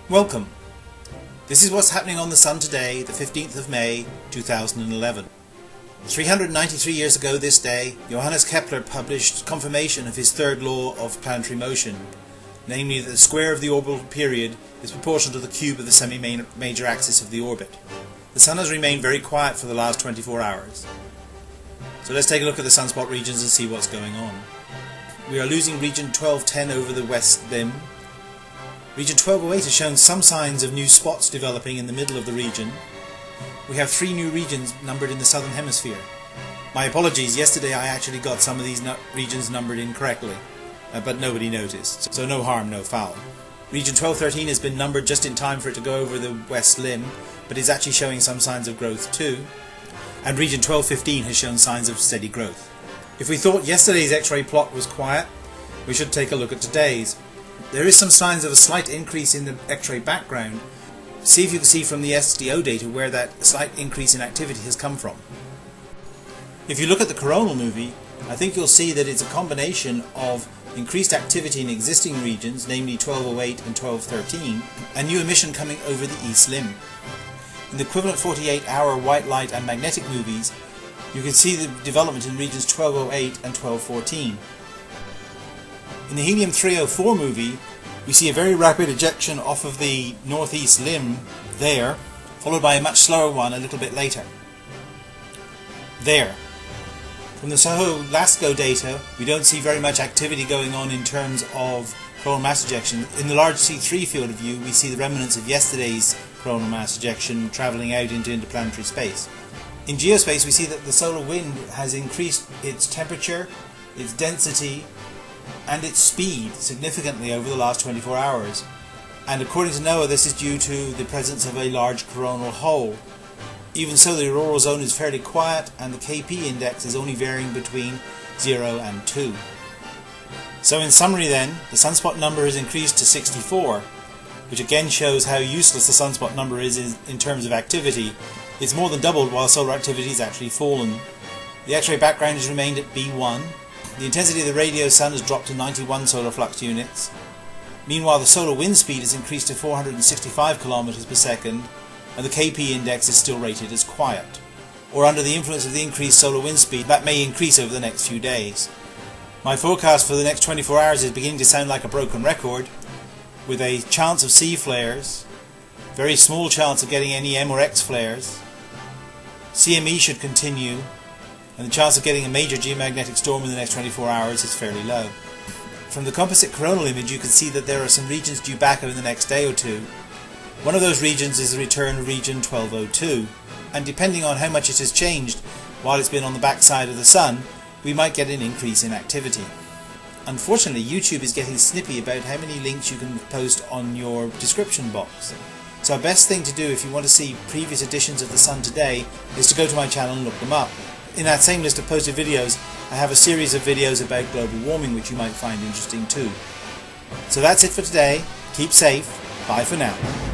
Welcome. This is what's happening on the Sun today, the 15th of May 2011. 393 years ago this day, Johannes Kepler published confirmation of his third law of planetary motion, namely that the square of the orbital period is proportional to the cube of the semi-major axis of the orbit. The Sun has remained very quiet for the last 24 hours. So let's take a look at the sunspot regions and see what's going on. We are losing region 1210 over the west limb. Region 1208 has shown some signs of new spots developing in the middle of the region. We have 3 new regions numbered in the southern hemisphere. My apologies, yesterday I actually got some of these regions numbered incorrectly, but nobody noticed, so no harm, no foul. Region 1213 has been numbered just in time for it to go over the west limb, but is actually showing some signs of growth too. And region 1215 has shown signs of steady growth. If we thought yesterday's X-ray plot was quiet, we should take a look at today's. There is some signs of a slight increase in the X-ray background. See if you can see from the SDO data where that slight increase in activity has come from. If you look at the coronal movie, I think you'll see that it's a combination of increased activity in existing regions, namely 1208 and 1213, and new emission coming over the east limb. In the equivalent 48-hour white light and magnetic movies, you can see the development in regions 1208 and 1214. In the helium 304 movie, we see a very rapid ejection off of the northeast limb there, followed by a much slower one a little bit later. There. From the SOHO LASCO data, we don't see very much activity going on in terms of coronal mass ejection. In the large C3 field of view, we see the remnants of yesterday's coronal mass ejection travelling out into interplanetary space. In geospace, we see that the solar wind has increased its temperature, its density, and its speed significantly over the last 24 hours. And according to NOAA, this is due to the presence of a large coronal hole. Even so, the auroral zone is fairly quiet and the KP index is only varying between 0 and 2. So in summary then, the sunspot number has increased to 64, which again shows how useless the sunspot number is in terms of activity. It's more than doubled while solar activity has actually fallen. The X-ray background has remained at B1. The intensity of the radio sun has dropped to 91 solar flux units. Meanwhile, the solar wind speed has increased to 465 km per second, and the KP index is still rated as quiet. Or under the influence of the increased solar wind speed, that may increase over the next few days. My forecast for the next 24 hours is beginning to sound like a broken record, with a chance of C flares, very small chance of getting any M or X flares. CME should continue, and the chance of getting a major geomagnetic storm in the next 24 hours is fairly low. From the composite coronal image, you can see that there are some regions due back over the next day or two. One of those regions is the return of region 1202, and depending on how much it has changed while it's been on the backside of the Sun, we might get an increase in activity. Unfortunately, YouTube is getting snippy about how many links you can post on your description box. So the best thing to do if you want to see previous editions of the Sun today is to go to my channel and look them up. In that same list of posted videos, I have a series of videos about global warming which you might find interesting too. So that's it for today. Keep safe. Bye for now.